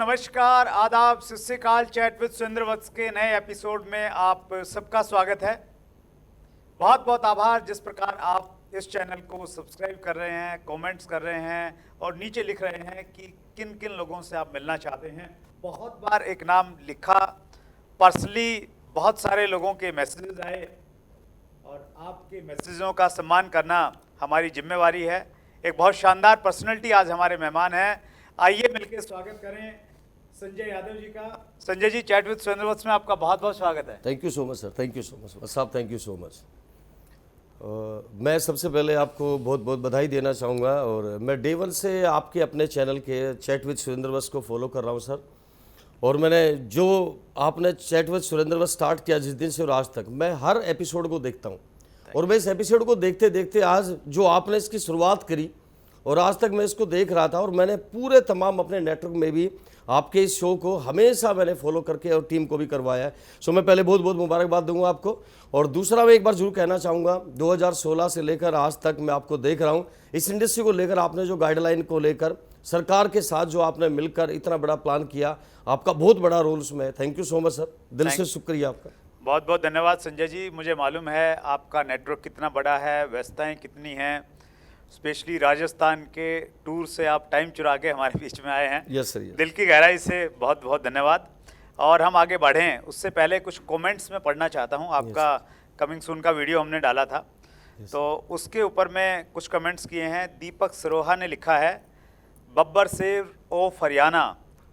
नमस्कार, आदाब, सत श्री अकाल। चैट विद सुरेंद्र वत्स के नए एपिसोड में आप सबका स्वागत है। बहुत बहुत आभार जिस प्रकार आप इस चैनल को सब्सक्राइब कर रहे हैं, कमेंट्स कर रहे हैं और नीचे लिख रहे हैं कि किन किन लोगों से आप मिलना चाहते हैं। बहुत बार एक नाम लिखा, पर्सनली बहुत सारे लोगों के मैसेजेस आए और आपके मैसेजों का सम्मान करना हमारी जिम्मेवारी है। एक बहुत शानदार पर्सनैलिटी आज हमारे मेहमान हैं। आइए मिलकर स्वागत करें संजय यादव जी का। संजय जी, चैट विद सुरेंद्र वत्स में आपका बहुत बहुत स्वागत है। Thank you so much sir, thank you so much साहब, थैंक यू सो मच। मैं सबसे पहले आपको बहुत बहुत बधाई देना चाहूँगा और मैं डे वन से आपके अपने चैनल के चैट विद सुरेंद्र वत्स को फॉलो कर रहा हूँ सर। और मैंने जो आपने chat with Surendra Vats start किया जिस दिन से और आज तक मैं हर एपिसोड को देखता हूँ और मैं इस एपिसोड को देखते देखते आज जो आपने इसकी शुरुआत करी और आज तक मैं इसको देख रहा था और मैंने पूरे तमाम अपने नेटवर्क में भी आपके इस शो को हमेशा मैंने फॉलो करके और टीम को भी करवाया है। सो मैं पहले बहुत बहुत मुबारकबाद दूंगा आपको। और दूसरा मैं एक बार जरूर कहना चाहूँगा, 2016 से लेकर आज तक मैं आपको देख रहा हूँ इस इंडस्ट्री को लेकर आपने जो गाइडलाइन को लेकर सरकार के साथ जो आपने मिलकर इतना बड़ा प्लान किया, आपका बहुत बड़ा रोल उसमें है। Thank you so much sir, दिल से शुक्रिया आपका। बहुत बहुत धन्यवाद संजय जी। मुझे मालूम है आपका नेटवर्क कितना बड़ा है, व्यस्तताएं कितनी हैं। स्पेशली राजस्थान के टूर से आप टाइम चुरा के हमारे बीच में आए हैं। यस सर, दिल की गहराई से बहुत बहुत धन्यवाद। और हम आगे बढ़ें उससे पहले कुछ कमेंट्स में पढ़ना चाहता हूं। आपका कमिंग सून का वीडियो हमने डाला था, तो उसके ऊपर में कुछ कमेंट्स किए हैं। दीपक सरोहा ने लिखा है, बब्बर शेर ऑफ हरियाणा,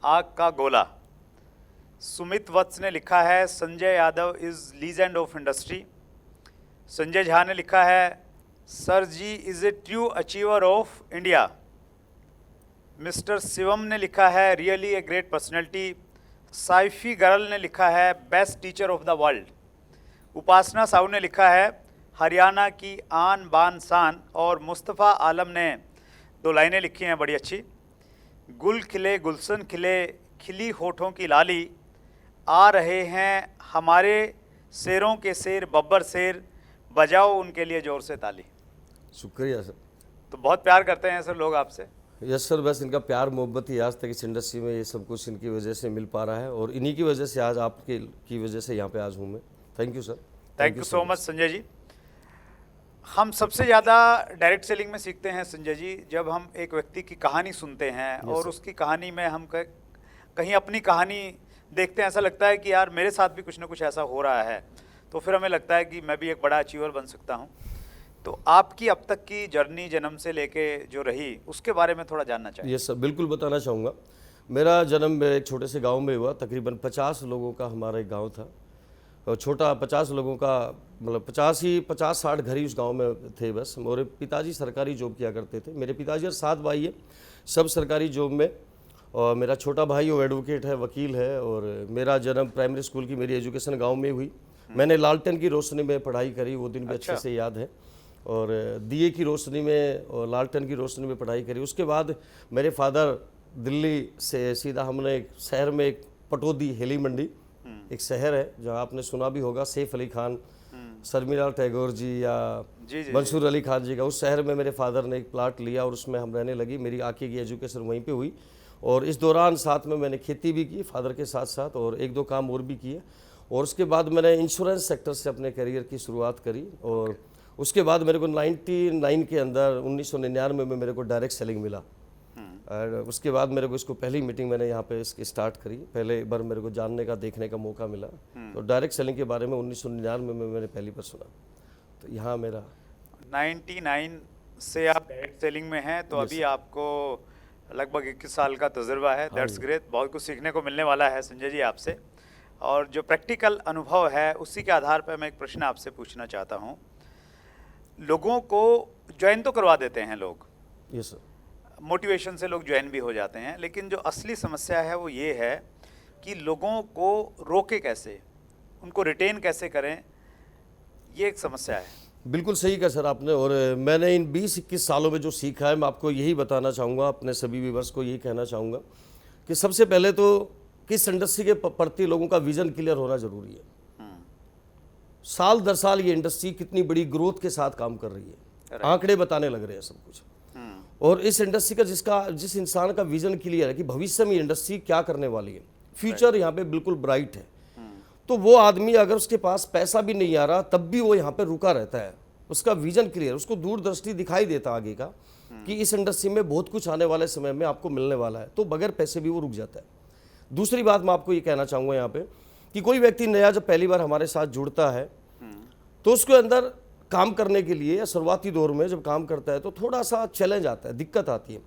आग का गोला। सुमित वत्स ने लिखा है, Sanjay Yadav is legend of industry. Sanjay Jha ने लिखा है, sir ji is a true achiever of India. Mister Shivam ने लिखा है, really a great personality. Saifi girl ने लिखा है, best teacher of the world. Upasana Sahu ने लिखा है, हरियाणा की आन बान शान। और मुस्तफ़ा आलम ने 2 लाइनें लिखी हैं बड़ी अच्छी। गुल खिले गुलशन खिले, खिली होठों की लाली, आ रहे हैं हमारे शेरों के शेर बब्बर शेर, बजाओ उनके लिए ज़ोर से ताली। शुक्रिया सर। तो बहुत प्यार करते हैं सर लोग आपसे। यस सर, बस इनका प्यार मोहब्बत ही आज तक इस इंडस्ट्री में ये सब कुछ इनकी वजह से मिल पा रहा है और इन्हीं की वजह से आज आपके की वजह से यहाँ पे आज हूँ मैं। Thank you sir. Thank you so much Sanjay ji. हम सबसे ज़्यादा डायरेक्ट सेलिंग में सीखते हैं संजय जी जब हम एक व्यक्ति की कहानी सुनते हैं और उसकी कहानी में हम कहीं अपनी कहानी देखते हैं। ऐसा लगता है कि यार मेरे साथ भी कुछ ना कुछ ऐसा हो रहा है, तो फिर हमें लगता है कि मैं भी एक बड़ा अचीवर बन सकता हूँ। तो आपकी अब तक की जर्नी जन्म से लेके जो रही उसके बारे में थोड़ा जानना चाहिए। यस सर, बिल्कुल बताना चाहूँगा। मेरा जन्म एक छोटे से गांव में हुआ। तकरीबन 50 लोगों का हमारा एक गांव था और छोटा 50 लोगों का मतलब 50-60 घर ही उस गांव में थे बस। मेरे पिताजी सरकारी जॉब किया करते थे। मेरे पिताजी और 7 भाई है, सब सरकारी जॉब में। और मेरा छोटा भाई वो एडवोकेट है, वकील है। और मेरा जन्म प्राइमरी स्कूल की मेरी एजुकेशन गाँव में हुई। मैंने लालटेन की रोशनी में पढ़ाई करी, वो दिन भी अच्छे से याद है। और दिए की रोशनी में और लालटेन की रोशनी में पढ़ाई करी। उसके बाद मेरे फादर दिल्ली से सीधा हमने एक शहर में, एक पटौदी हेली मंडी एक शहर है जहाँ आपने सुना भी होगा, सैफ अली खान, शर्मिला टैगोर जी या मंसूर अली खान जी का, उस शहर में मेरे फादर ने एक प्लाट लिया और उसमें हम रहने लगी। मेरी आगे की एजुकेशन वहीं पे हुई और इस दौरान साथ में मैंने खेती भी की फादर के साथ साथ और 1-2 काम और भी किए। और उसके बाद मैंने इंश्योरेंस सेक्टर से अपने करियर की शुरुआत करी। और उसके बाद मेरे को 99 के अंदर 1999 में मेरे को डायरेक्ट सेलिंग मिला। और उसके बाद मेरे को इसको पहली मीटिंग मैंने यहाँ पे इसकी स्टार्ट करी। पहले बार मेरे को जानने का, देखने का मौका मिला। तो डायरेक्ट सेलिंग के बारे में 1999 में मैंने पहली बार सुना। तो यहाँ मेरा 99 से आप डायरेक्ट सेलिंग में हैं, तो अभी आपको लगभग 21 साल का तजुर्बा है। That's great. बहुत कुछ सीखने को मिलने वाला है संजय जी आपसे। और जो प्रैक्टिकल अनुभव है उसी के आधार पर मैं एक प्रश्न आपसे पूछना चाहता हूँ। लोगों को ज्वाइन तो करवा देते हैं लोग, यस सर, मोटिवेशन से लोग ज्वाइन भी हो जाते हैं, लेकिन जो असली समस्या है वो ये है कि लोगों को रोके कैसे, उनको रिटेन कैसे करें, ये एक समस्या है। बिल्कुल सही कहा सर आपने। और मैंने इन 20-21 सालों में जो सीखा है मैं आपको यही बताना चाहूँगा, अपने सभी व्यूअर्स को यही कहना चाहूँगा कि सबसे पहले तो किस इंडस्ट्री के प्रति लोगों का विजन क्लियर होना जरूरी है। साल दर साल ये इंडस्ट्री कितनी बड़ी ग्रोथ के साथ काम कर रही है, आंकड़े बताने लग रहे हैं सब कुछ। और इस इंडस्ट्री का जिस इंसान का विजन क्लियर है कि भविष्य में इंडस्ट्री क्या करने वाली है, फ्यूचर यहाँ पे बिल्कुल ब्राइट है, तो वो आदमी अगर उसके पास पैसा भी नहीं आ रहा तब भी वो यहाँ पे रुका रहता है। उसका विजन क्लियर, उसको दूरदृष्टि दिखाई देता आगे का कि इस इंडस्ट्री में बहुत कुछ आने वाले समय में आपको मिलने वाला है, तो बगैर पैसे भी वो रुक जाता है। दूसरी बात मैं आपको ये कहना चाहूँगा यहाँ पे कि कोई व्यक्ति नया जब पहली बार हमारे साथ जुड़ता है तो उसके अंदर काम करने के लिए या शुरुआती दौर में जब काम करता है तो थोड़ा सा चैलेंज आता है, दिक्कत आती है।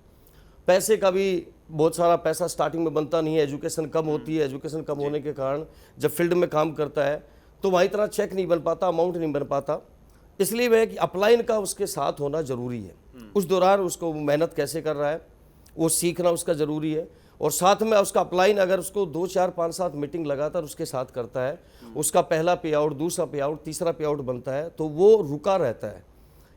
पैसे का भी बहुत सारा पैसा स्टार्टिंग में बनता नहीं है, एजुकेशन कम होती है, एजुकेशन कम होने के कारण जब फील्ड में काम करता है तो वहाँ इतना चेक नहीं बन पाता, अमाउंट नहीं बन पाता। इसलिए वह कि अपलाइन का उसके साथ होना ज़रूरी है। उस दौरान उसको मेहनत कैसे कर रहा है वो सीखना उसका ज़रूरी है, और साथ में उसका अपलाइन अगर उसको 2, 4, 5, 7 मीटिंग लगातार उसके साथ करता है, उसका पहला पे आउट, दूसरा पे आउट, तीसरा पे आउट बनता है तो वो रुका रहता है।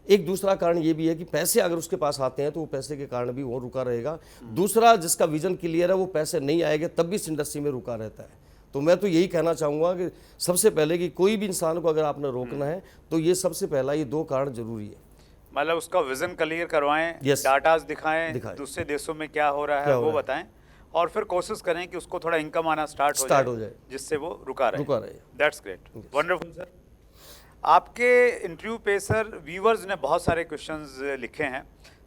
एक दूसरा कारण ये भी है कि पैसे अगर उसके पास आते हैं तो वो पैसे के कारण भी वो रुका रहेगा। दूसरा, जिसका विजन क्लियर है वो पैसे नहीं आएंगे तब भी इस इंडस्ट्री में रुका रहता है। तो मैं तो यही कहना चाहूँगा कि सबसे पहले कि कोई भी इंसान को अगर आपने रोकना है तो ये सबसे पहला ये 2 कारण जरूरी है। मतलब उसका विजन क्लियर करवाएं, Yes. डाटाज दिखाएं, दूसरे देशों में क्या हो रहा है वो बताएं, और फिर कोशिश करें कि उसको थोड़ा इनकम आना स्टार्ट हो जाए जिससे वो रुका रहे। That's great, wonderful sir. आपके इंटरव्यू पे सर व्यूवर्स ने बहुत सारे क्वेश्चंस लिखे हैं,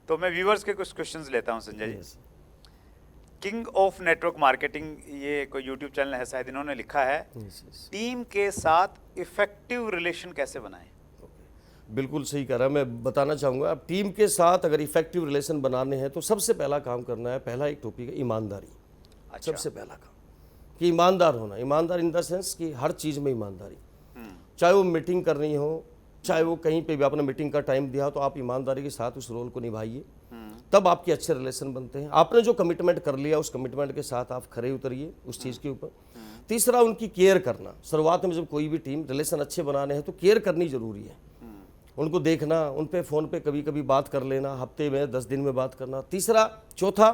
तो मैं व्यूवर्स के कुछ क्वेश्चंस लेता हूं Sanjay ji. King of network marketing, ये कोई यूट्यूब चैनल है शायद, इन्होंने लिखा है टीम के साथ इफेक्टिव रिलेशन कैसे बनाएं। बिल्कुल सही कह रहा है। मैं बताना चाहूँगा, अब टीम के साथ अगर इफेक्टिव रिलेशन बनाने हैं तो सबसे पहला काम करना है, पहला एक टॉपिक है ईमानदारी। अच्छा। सबसे पहला काम कि ईमानदार होना, ईमानदार इन द सेंस कि हर चीज़ में ईमानदारी, चाहे वो मीटिंग करनी हो, चाहे वो कहीं पे भी आपने मीटिंग का टाइम दिया तो आप ईमानदारी के साथ उस रोल को निभाइए, तब आपके अच्छे रिलेशन बनते हैं। आपने जो कमिटमेंट कर लिया उस कमिटमेंट के साथ आप खरे उतरिए उस चीज़ के ऊपर। तीसरा, उनकी केयर करना। शुरुआत में जब कोई भी टीम रिलेशन अच्छे बनाने हैं तो केयर करनी जरूरी है, उनको देखना, उन पे फ़ोन पे कभी कभी बात कर लेना, हफ्ते में 10 दिन में बात करना। चौथा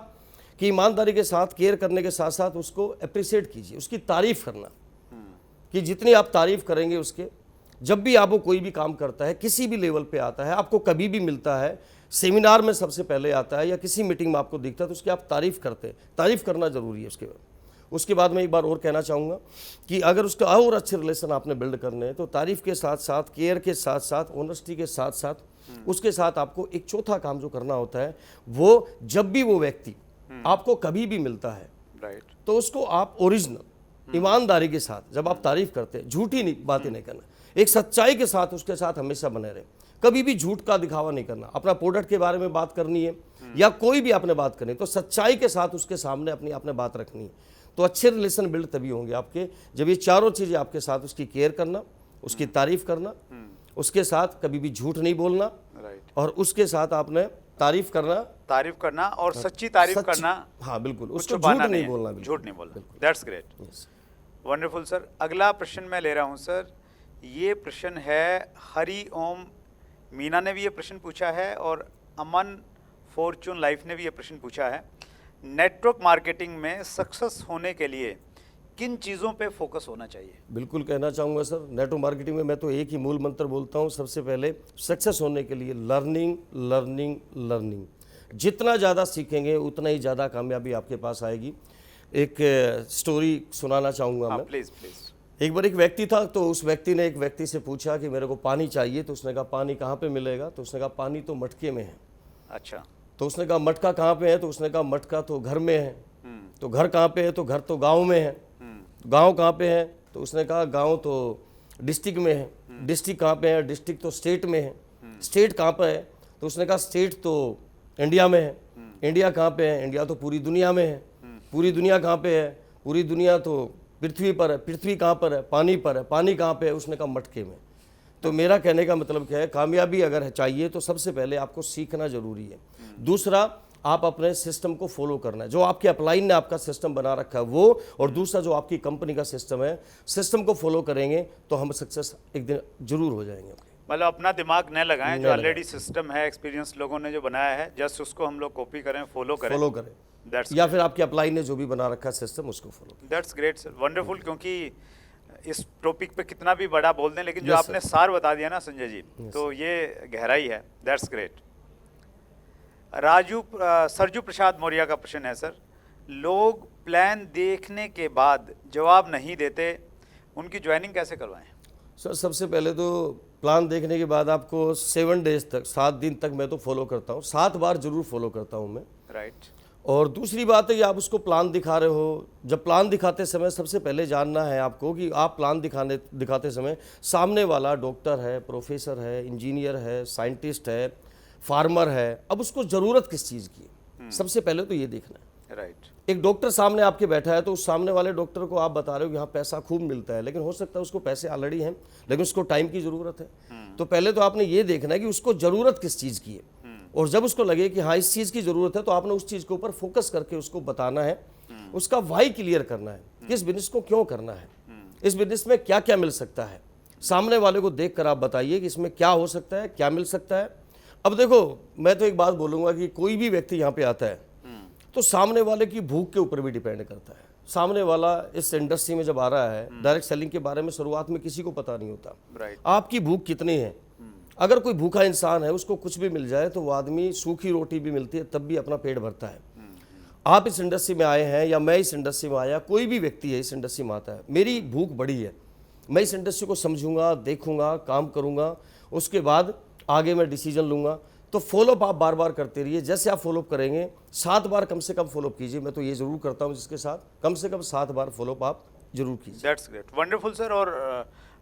कि ईमानदारी के साथ केयर करने के साथ साथ उसको अप्रिशिएट कीजिए, उसकी तारीफ़ करना, कि जितनी आप तारीफ़ करेंगे उसके, जब भी आपको कोई भी काम करता है, किसी भी लेवल पे आता है, आपको कभी भी मिलता है, सेमिनार में सबसे पहले आता है या किसी मीटिंग में आपको दिखता है तो उसकी आप तारीफ़ करते हैं, तारीफ़ करना ज़रूरी है। उसके बाद मैं एक बार और कहना चाहूँगा कि अगर उसका और अच्छे रिलेशन आपने बिल्ड करने हैं तो तारीफ़ के साथ साथ, केयर के साथ साथ, ऑनेस्टी के साथ साथ उसके साथ आपको एक चौथा काम जो करना होता है, वो जब भी वो व्यक्ति आपको कभी भी मिलता है तो उसको आप ओरिजिनल ईमानदारी के साथ जब आप तारीफ़ करते हैं, झूठी नहीं बातें नहीं करना, एक सच्चाई के साथ उसके साथ हमेशा बने रहे। कभी भी झूठ का दिखावा नहीं करना। अपना प्रोडक्ट के बारे में बात करनी है या कोई भी आपने बात करनी है तो सच्चाई के साथ उसके सामने अपनी आपने बात रखनी है। तो अच्छे रिलेशन बिल्ड तभी होंगे आपके जब ये चारों चीज़ें आपके साथ, उसकी केयर करना, उसकी तारीफ करना, उसके साथ कभी भी झूठ नहीं बोलना, और उसके साथ आपने तारीफ करना और सच्ची तारीफ करना। हाँ बिल्कुल, उसको झूठ नहीं बोलना, झूठ नहीं बोलना। That's great, wonderful sir. अगला प्रश्न मैं ले रहा हूँ सर, ये प्रश्न है हरि ओम मीना ने भी ये प्रश्न पूछा है और अमन फॉर्चून लाइफ ने भी ये प्रश्न पूछा है। नेटवर्क मार्केटिंग में सक्सेस होने के लिए किन चीज़ों पे फोकस होना चाहिए? बिल्कुल कहना चाहूँगा सर, नेटवर्क मार्केटिंग में मैं तो एक ही मूल मंत्र बोलता हूँ, सबसे पहले सक्सेस होने के लिए लर्निंग लर्निंग लर्निंग। जितना ज़्यादा सीखेंगे उतना ही ज़्यादा कामयाबी आपके पास आएगी। एक स्टोरी सुनाना चाहूँगा मैं। Please please. एक बार एक व्यक्ति था, तो उस व्यक्ति ने एक व्यक्ति से पूछा कि मेरे को पानी चाहिए, तो उसने कहा पानी कहाँ पे मिलेगा? तो उसने कहा पानी तो मटके में है। अच्छा। तो उसने कहा मटका कहाँ पे है? तो उसने कहा मटका तो घर में है। तो घर कहाँ पे है? तो घर तो गांव में है। गांव कहाँ पे है? तो उसने कहा गांव तो डिस्ट्रिक्ट में है। डिस्ट्रिक्ट कहाँ पे है? डिस्ट्रिक्ट तो स्टेट में है। स्टेट कहाँ पे है? तो उसने कहा स्टेट तो इंडिया में है। इंडिया कहाँ पे है? इंडिया तो पूरी दुनिया में है। पूरी दुनिया कहाँ पे है? पूरी दुनिया तो पृथ्वी पर है। पृथ्वी कहाँ पर है? पानी पर है। पानी कहाँ पे है? उसने कहा मटके में। तो मेरा कहने का मतलब क्या है, कामयाबी अगर चाहिए तो सबसे पहले आपको सीखना जरूरी है। दूसरा, आप अपने सिस्टम को फॉलो करना है, जो आपके अपलाइन ने आपका सिस्टम बना रखा है वो, और दूसरा जो आपकी कंपनी का सिस्टम है, सिस्टम को फॉलो करेंगे तो हम सक्सेस एक दिन जरूर हो जाएंगे। मतलब अपना दिमाग न लगाएं, जो ऑलरेडी सिस्टम है, एक्सपीरियंस लोगों ने जो बनाया है, जस्ट उसको हम लोग कॉपी करें, फॉलो करें। या फिर आपके अपलाइन ने जो भी बना रखा है सिस्टम, उसको फॉलो करें। That's great sir, wonderful. क्योंकि इस टॉपिक पे कितना भी बड़ा बोल दें, लेकिन जो आपने सार बता दिया ना संजय जी, तो ये गहराई है। That's great. सरजू प्रसाद मौर्य का प्रश्न है सर, लोग प्लान देखने के बाद जवाब नहीं देते, उनकी ज्वाइनिंग कैसे करवाएं? सर सबसे पहले तो प्लान देखने के बाद आपको 7 डेज तक, 7 दिन तक मैं तो फॉलो करता हूँ, 7 बार जरूर फॉलो करता हूँ मैं। राइट। और दूसरी बात है कि आप उसको प्लान दिखा रहे हो, जब प्लान दिखाते समय सबसे पहले जानना है आपको कि आप प्लान दिखाते समय सामने वाला डॉक्टर है, प्रोफेसर है, इंजीनियर है, साइंटिस्ट है, फार्मर है, अब उसको ज़रूरत किस चीज़ की है, सबसे पहले तो ये देखना है। राइट। एक डॉक्टर सामने आपके बैठा है तो उस सामने वाले डॉक्टर को आप बता रहे हो कि यहाँ पैसा खूब मिलता है, लेकिन हो सकता है उसको पैसे ऑलरेडी हैं, लेकिन उसको टाइम की ज़रूरत है। तो पहले तो आपने ये देखना है कि उसको ज़रूरत किस चीज़ की है, और जब उसको लगे कि हाँ इस चीज़ की ज़रूरत है तो आपने उस चीज़ के ऊपर फोकस करके उसको बताना है, उसका वाई क्लियर करना है कि इस बिजनेस को क्यों करना है, इस बिजनेस में क्या क्या मिल सकता है। सामने वाले को देख कर आप बताइए कि इसमें क्या हो सकता है, क्या मिल सकता है। अब देखो, मैं तो एक बात बोलूँगा कि कोई भी व्यक्ति यहाँ पे आता है तो सामने वाले की भूख के ऊपर भी डिपेंड करता है। सामने वाला इस इंडस्ट्री में जब आ रहा है, डायरेक्ट सेलिंग के बारे में शुरुआत में किसी को पता नहीं होता। राइट। आपकी भूख कितनी है। अगर कोई भूखा इंसान है, उसको कुछ भी मिल जाए तो वो आदमी, सूखी रोटी भी मिलती है तब भी अपना पेट भरता है। आप इस इंडस्ट्री में आए हैं या मैं इस इंडस्ट्री में आया, कोई भी व्यक्ति है इस इंडस्ट्री में आता है, मेरी भूख बड़ी है, मैं इस इंडस्ट्री को समझूंगा, देखूंगा, काम करूंगा, उसके बाद आगे मैं डिसीजन लूंगा। तो फॉलोअप आप बार बार करते रहिए। जैसे आप फॉलोअप करेंगे, 7 बार कम से कम फॉलोअप कीजिए। मैं तो ये जरूर करता हूँ जिसके साथ, कम से कम 7 बार फॉलोअप आप जरूर कीजिए। That's great, wonderful sir. और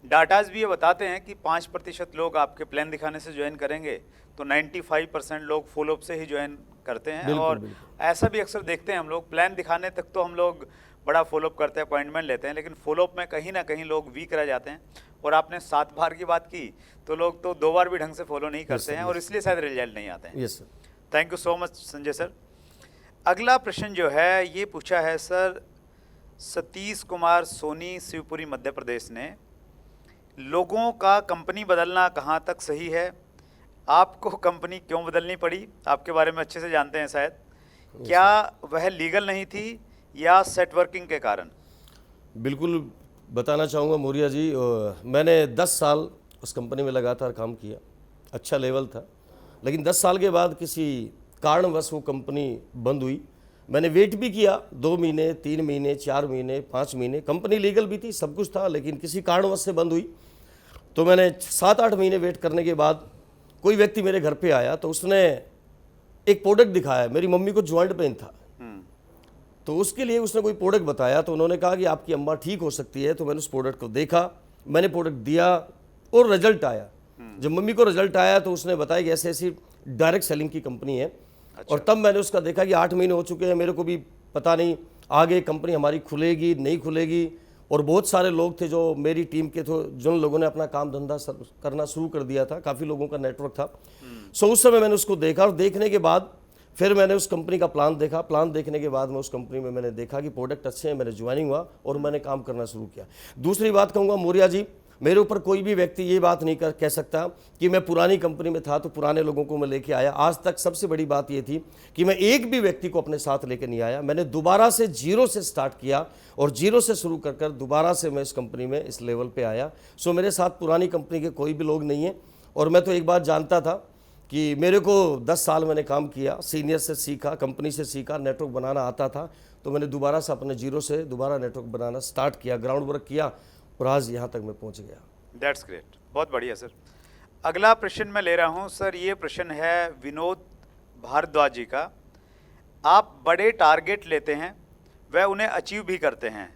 डाटाज भी ये बताते हैं कि 5% लोग आपके प्लान दिखाने से ज्वाइन करेंगे तो 95% लोग फॉलोअप से ही ज्वाइन करते हैं। बिल्कुल, और बिल्कुल। ऐसा भी अक्सर देखते हैं हम लोग, प्लान दिखाने तक तो हम लोग बड़ा फॉलोअप करते हैं, अपॉइंटमेंट लेते हैं, लेकिन फॉलोअप में कहीं ना कहीं लोग वीक रह जाते हैं। और आपने 7 बार की बात की तो लोग तो 2 बार भी ढंग से फॉलो नहीं करते हैं, और इसलिए शायद रिजल्ट नहीं आते हैं। Yes sir. Thank you so much Sanjay sir. अगला प्रश्न जो है ये पूछा है सर सतीश कुमार सोनी, शिवपुरी मध्य प्रदेश ने, लोगों का कंपनी बदलना कहाँ तक सही है? आपको कंपनी क्यों बदलनी पड़ी? आपके बारे में अच्छे से जानते हैं शायद। क्या वह लीगल नहीं थी या सेट वर्किंग के कारण? बिल्कुल बताना चाहूँगा मौर्य जी, मैंने 10 साल उस कंपनी में लगातार काम किया, अच्छा लेवल था, लेकिन 10 साल के बाद किसी कारणवश वो कंपनी बंद हुई। मैंने वेट भी किया 2 महीने, 3 महीने, 4 महीने, 5 महीने, कंपनी लीगल भी थी, सब कुछ था, लेकिन किसी कारणवश से बंद हुई। तो मैंने 7-8 महीने वेट करने के बाद कोई व्यक्ति मेरे घर पे आया तो उसने एक प्रोडक्ट दिखाया। मेरी मम्मी को जॉइंट पेन था, तो उसके लिए उसने कोई प्रोडक्ट बताया, तो उन्होंने कहा कि आपकी अम्मा ठीक हो सकती है। तो मैंने उस प्रोडक्ट को देखा, मैंने प्रोडक्ट दिया और रिजल्ट आया। जब मम्मी को रिजल्ट आया तो उसने बताया कि ऐसे ऐसी डायरेक्ट सेलिंग की कंपनी है। अच्छा। और तब मैंने उसका देखा कि 8 महीने हो चुके हैं, मेरे को भी पता नहीं आगे कंपनी हमारी खुलेगी नहीं खुलेगी। और बहुत सारे लोग थे जो मेरी टीम के थे, जिन लोगों ने अपना काम धंधा करना शुरू कर दिया था, काफ़ी लोगों का नेटवर्क था। सो उस समय मैंने उसको देखा, और देखने के बाद फिर मैंने उस कंपनी का प्लान देखा। प्लान देखने के बाद मैं उस कंपनी में मैंने देखा कि प्रोडक्ट अच्छे हैं, मैंने ज्वाइनिंग हुआ और मैंने काम करना शुरू किया। दूसरी बात कहूँगा मौर्य जी, मेरे ऊपर कोई भी व्यक्ति ये बात नहीं कह सकता कि मैं पुरानी कंपनी में था तो पुराने लोगों को मैं लेके आया। आज तक सबसे बड़ी बात ये थी कि मैं एक भी व्यक्ति को अपने साथ लेके नहीं आया। मैंने दोबारा से 0 से स्टार्ट किया और 0 से शुरू कर दोबारा से मैं इस कंपनी में इस लेवल पे आया। सो मेरे साथ पुरानी कंपनी के कोई भी लोग नहीं हैं। और मैं तो एक बात जानता था कि मेरे को 10 साल मैंने काम किया, सीनियर से सीखा, कंपनी से सीखा, नेटवर्क बनाना आता था, तो मैंने दोबारा से अपने 0 से दोबारा नेटवर्क बनाना स्टार्ट किया, ग्राउंड वर्क किया और आज यहाँ तक मैं पहुँच गया। दैट्स ग्रेट, बहुत बढ़िया सर। अगला प्रश्न मैं ले रहा हूँ सर, ये प्रश्न है विनोद भारद्वाज जी का। आप बड़े टारगेट लेते हैं, वह उन्हें अचीव भी करते हैं,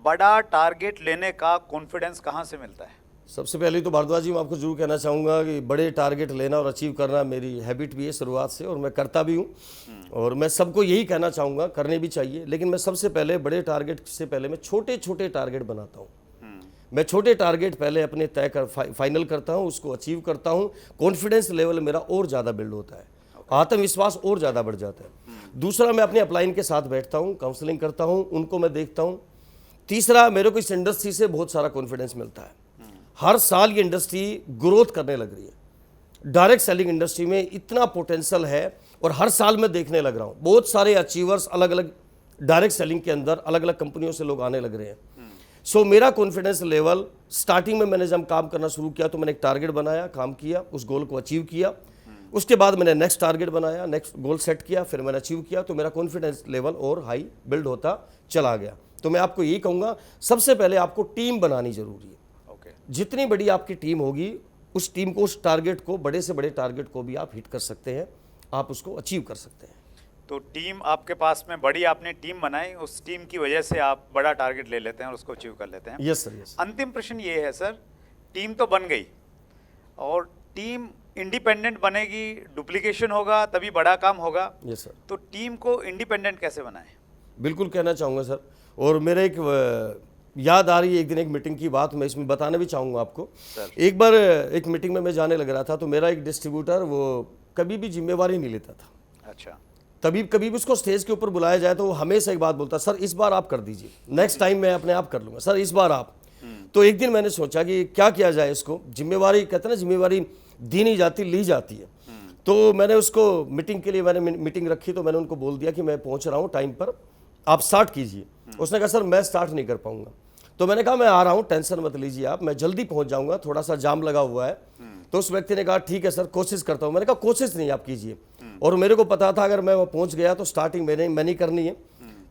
बड़ा टारगेट लेने का कॉन्फिडेंस कहाँ से मिलता है? सबसे पहले तो भारद्वाज जी मैं आपको जरूर कहना चाहूँगा कि बड़े टारगेट लेना और अचीव करना मेरी हैबिट भी है शुरुआत से, और मैं करता भी हूँ। और मैं सबको यही कहना चाहूँगा, करने भी चाहिए, लेकिन मैं सबसे पहले बड़े टारगेट से पहले मैं छोटे छोटे टारगेट बनाता हूँ। मैं छोटे टारगेट पहले अपने तय कर फाइनल करता हूँ, उसको अचीव करता हूँ, कॉन्फिडेंस लेवल मेरा और ज़्यादा बिल्ड होता है, आत्मविश्वास और ज़्यादा बढ़ जाता है। दूसरा, मैं अपने अपलाइन के साथ बैठता हूँ, काउंसलिंग करता हूँ, उनको मैं देखता हूँ। तीसरा, मेरे को इस इंडस्ट्री से बहुत सारा कॉन्फिडेंस मिलता है। हर साल ये इंडस्ट्री ग्रोथ करने लग रही है। डायरेक्ट सेलिंग इंडस्ट्री में इतना पोटेंशियल है और हर साल मैं देखने लग रहा हूँ बहुत सारे अचीवर्स अलग अलग डायरेक्ट सेलिंग के अंदर अलग अलग कंपनियों से लोग आने लग रहे हैं। सो मेरा कॉन्फिडेंस लेवल, स्टार्टिंग में मैंने जब काम करना शुरू किया तो मैंने एक टारगेट बनाया, काम किया, उस गोल को अचीव किया। उसके बाद मैंने नेक्स्ट टारगेट बनाया, नेक्स्ट गोल सेट किया, फिर मैंने अचीव किया, तो मेरा कॉन्फिडेंस लेवल और हाई बिल्ड होता चला गया। तो मैं आपको यही कहूँगा, सबसे पहले आपको टीम बनानी जरूरी है। ओके, जितनी बड़ी आपकी टीम होगी, उस टीम को, उस टारगेट को, बड़े से बड़े टारगेट को भी आप हिट कर सकते हैं, आप उसको अचीव कर सकते हैं। तो टीम आपके पास में बड़ी आपने टीम बनाई, उस टीम की वजह से आप बड़ा टारगेट ले लेते हैं और उसको अचीव कर लेते हैं। Yes sir, yes. अंतिम प्रश्न ये है सर, टीम तो बन गई और टीम इंडिपेंडेंट बनेगी, डुप्लीकेशन होगा तभी बड़ा काम होगा। Yes sir. तो टीम को इंडिपेंडेंट कैसे बनाएं? बिल्कुल कहना चाहूँगा सर, और मेरे एक याद आ रही है एक दिन एक मीटिंग की बात, मैं इसमें बताना भी चाहूँगा आपको। एक बार एक मीटिंग में मैं जाने लग रहा था, तो मेरा एक डिस्ट्रीब्यूटर वो कभी भी जिम्मेवारी नहीं लेता था। अच्छा। कभी भी उसको स्टेज के ऊपर बुलाया जाए तो वो हमेशा एक बात बोलता, सर इस बार आप कर दीजिए, नेक्स्ट टाइम मैं अपने आप कर लूँगा, सर इस बार आप। तो एक दिन मैंने सोचा कि क्या किया जाए इसको, जिम्मेवारी कहते हैं ना, जिम्मेवारी दी नहीं जाती, ली जाती है। तो मैंने उसको मीटिंग के लिए मैंने मीटिंग रखी, तो मैंने उनको बोल दिया कि मैं पहुंच रहा हूं टाइम पर, आप स्टार्ट कीजिए। उसने कहा सर मैं स्टार्ट नहीं कर पाऊंगा। तो मैंने कहा मैं आ रहा हूं, टेंशन मत लीजिए आप, मैं जल्दी पहुंच जाऊंगा, थोड़ा सा जाम लगा हुआ है। तो उस व्यक्ति ने कहा ठीक है सर, कोशिश करता हूं। मैंने कहा कोशिश नहीं आप कीजिए, और मेरे को पता था अगर मैं वहाँ पहुंच गया तो स्टार्टिंग मैंने करनी है।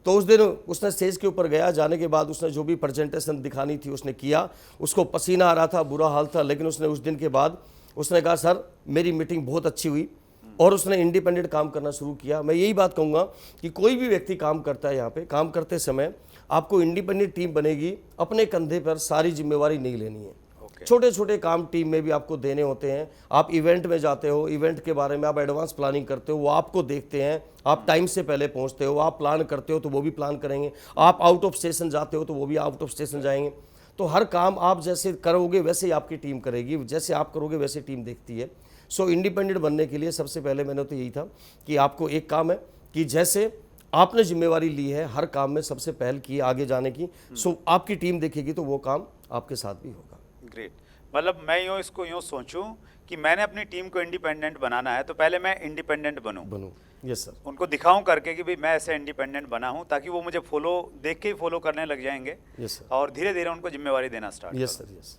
तो उस दिन उसने स्टेज के ऊपर गया, जाने के बाद उसने जो भी प्रेजेंटेशन दिखानी थी उसने किया, उसको पसीना आ रहा था, बुरा हाल था, लेकिन उसने उस दिन के बाद उसने कहा सर मेरी मीटिंग बहुत अच्छी हुई, और उसने इंडिपेंडेंट काम करना शुरू किया। मैं यही बात कहूँगा कि कोई भी व्यक्ति काम करता है, यहाँ पे काम करते समय आपको इंडिपेंडेंट टीम बनेगी, अपने कंधे पर सारी जिम्मेवारी नहीं लेनी है। छोटे छोटे काम टीम में भी आपको देने होते हैं। आप इवेंट में जाते हो, इवेंट के बारे में आप एडवांस प्लानिंग करते हो, वो आपको देखते हैं, आप टाइम से पहले पहुंचते हो, आप प्लान करते हो तो वो भी प्लान करेंगे, आप आउट ऑफ स्टेशन जाते हो तो वो भी आउट ऑफ स्टेशन जाएंगे। तो हर काम आप जैसे करोगे वैसे ही आपकी टीम करेगी, जैसे आप करोगे वैसे टीम देखती है। सो इंडिपेंडेंट बनने के लिए सबसे पहले मैंने तो यही था कि आपको एक काम है कि जैसे आपने जिम्मेवारी ली है हर काम में सबसे पहल की आगे जाने की, सो आपकी टीम देखेगी तो वो काम आपके साथ भी होगा। ग्रेट। मतलब मैं इसको यूँ सोचूं कि मैंने अपनी टीम को इंडिपेंडेंट बनाना है, तो पहले मैं इंडिपेंडेंट बनूं। Yes sir. उनको दिखाऊं करके कि भाई मैं ऐसे इंडिपेंडेंट बना हूं, ताकि वो मुझे देख के ही फॉलो करने लग जाएंगे। Yes sir. और धीरे धीरे उनको जिम्मेवारी देना स्टार्ट। Yes sir, yes.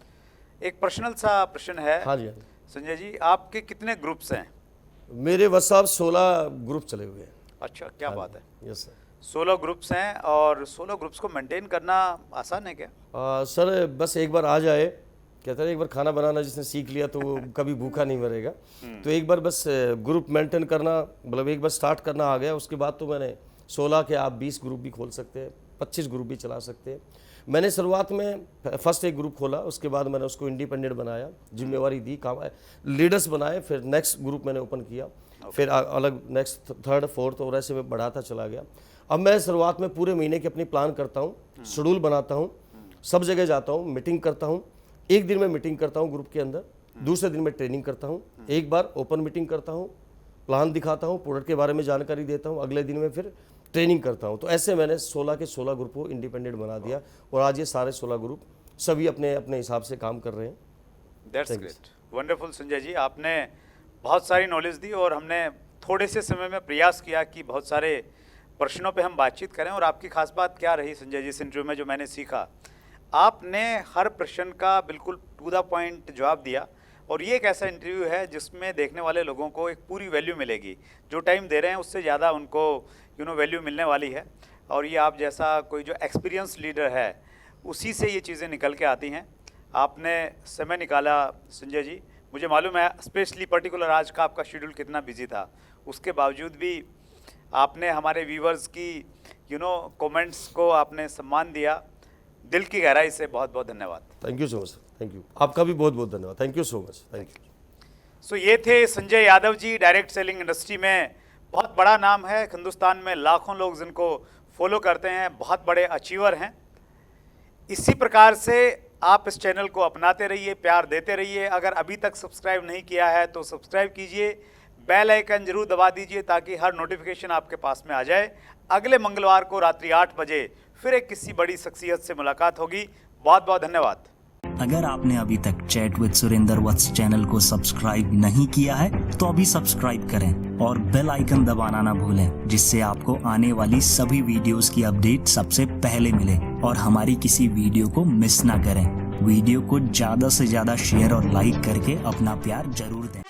एक पर्सनल सा प्रश्न है। हाँ जी, संजय जी, आपके कितने ग्रुप्स हैं? मेरे बस साहब 16 ग्रुप चले हुए हैं। अच्छा, क्या बात है। Yes sir. 16 ग्रुप्स हैं, और 16 ग्रुप्स को मेंटेन करना आसान है क्या? सर बस एक बार आ जाए, कहते हैं एक बार खाना बनाना जिसने सीख लिया तो वो कभी भूखा नहीं मरेगा। तो एक बार बस ग्रुप मेंटेन करना, मतलब एक बार स्टार्ट करना आ गया, उसके बाद तो मैंने 16 के आप 20 ग्रुप भी खोल सकते हैं, 25 ग्रुप भी चला सकते हैं। मैंने शुरुआत में फर्स्ट एक ग्रुप खोला, उसके बाद मैंने उसको इंडिपेंडेंट बनाया, जिम्मेवारी दी, काम लीडर्स बनाए, फिर नेक्स्ट ग्रुप मैंने ओपन किया, फिर अलग नेक्स्ट थर्ड फोर्थ, और ऐसे में बढ़ाता चला गया। अब मैं शुरुआत में पूरे महीने की अपनी प्लान करता हूँ, शेड्यूल बनाता हूँ, सब जगह जाता हूँ, मीटिंग करता हूँ। एक दिन में मीटिंग करता हूँ ग्रुप के अंदर, दूसरे दिन में ट्रेनिंग करता हूँ, एक बार ओपन मीटिंग करता हूँ, प्लान दिखाता हूँ, प्रोडक्ट के बारे में जानकारी देता हूँ, अगले दिन में फिर ट्रेनिंग करता हूँ। तो ऐसे मैंने 16 के 16 ग्रुप को इंडिपेंडेंट बना दिया, और आज ये सारे 16 ग्रुप सभी अपने अपने हिसाब से काम कर रहे हैं। That's great, wonderful Sanjay ji, आपने बहुत सारी नॉलेज दी, और हमने थोड़े से समय में प्रयास किया कि बहुत सारे प्रश्नों पे हम बातचीत करें। और आपकी खास बात क्या रही संजय जी इस इंटरव्यू में, जो मैंने सीखा, आपने हर प्रश्न का बिल्कुल टू द पॉइंट जवाब दिया। और ये एक ऐसा इंटरव्यू है जिसमें देखने वाले लोगों को एक पूरी वैल्यू मिलेगी, जो टाइम दे रहे हैं उससे ज़्यादा उनको वैल्यू मिलने वाली है। और ये आप जैसा कोई जो एक्सपीरियंस लीडर है, उसी से ये चीज़ें निकल के आती हैं। आपने समय निकाला संजय जी, मुझे मालूम है स्पेशली पर्टिकुलर आज का आपका शेड्यूल कितना बिजी था, उसके बावजूद भी आपने हमारे व्यूवर्स की कमेंट्स को आपने सम्मान दिया। दिल की गहराई से बहुत बहुत धन्यवाद। Thank you so much, thank you, आपका भी बहुत बहुत धन्यवाद, thank you so much, thank you. So ये थे Sanjay Yadav ji, direct selling industry में बहुत बड़ा नाम है, हिंदुस्तान में लाखों लोग जिनको फॉलो करते हैं, बहुत बड़े अचीवर हैं। इसी प्रकार से आप इस चैनल को अपनाते रहिए, प्यार देते रहिए। अगर अभी तक सब्सक्राइब नहीं किया है तो सब्सक्राइब कीजिए, बेल आइकन जरूर दबा दीजिए ताकि हर नोटिफिकेशन आपके पास में आ जाए। अगले मंगलवार को रात्रि 8 बजे फिर एक किसी बड़ी शख्सियत से मुलाकात होगी। बहुत बहुत धन्यवाद। अगर आपने अभी तक chat with Surendra Vats channel को सब्सक्राइब नहीं किया है तो अभी सब्सक्राइब करें और बेल आइकन दबाना ना भूलें, जिससे आपको आने वाली सभी वीडियोस की अपडेट सबसे पहले मिले और हमारी किसी वीडियो को मिस ना करें। वीडियो को ज्यादा से ज्यादा शेयर और लाइक करके अपना प्यार जरूर दें।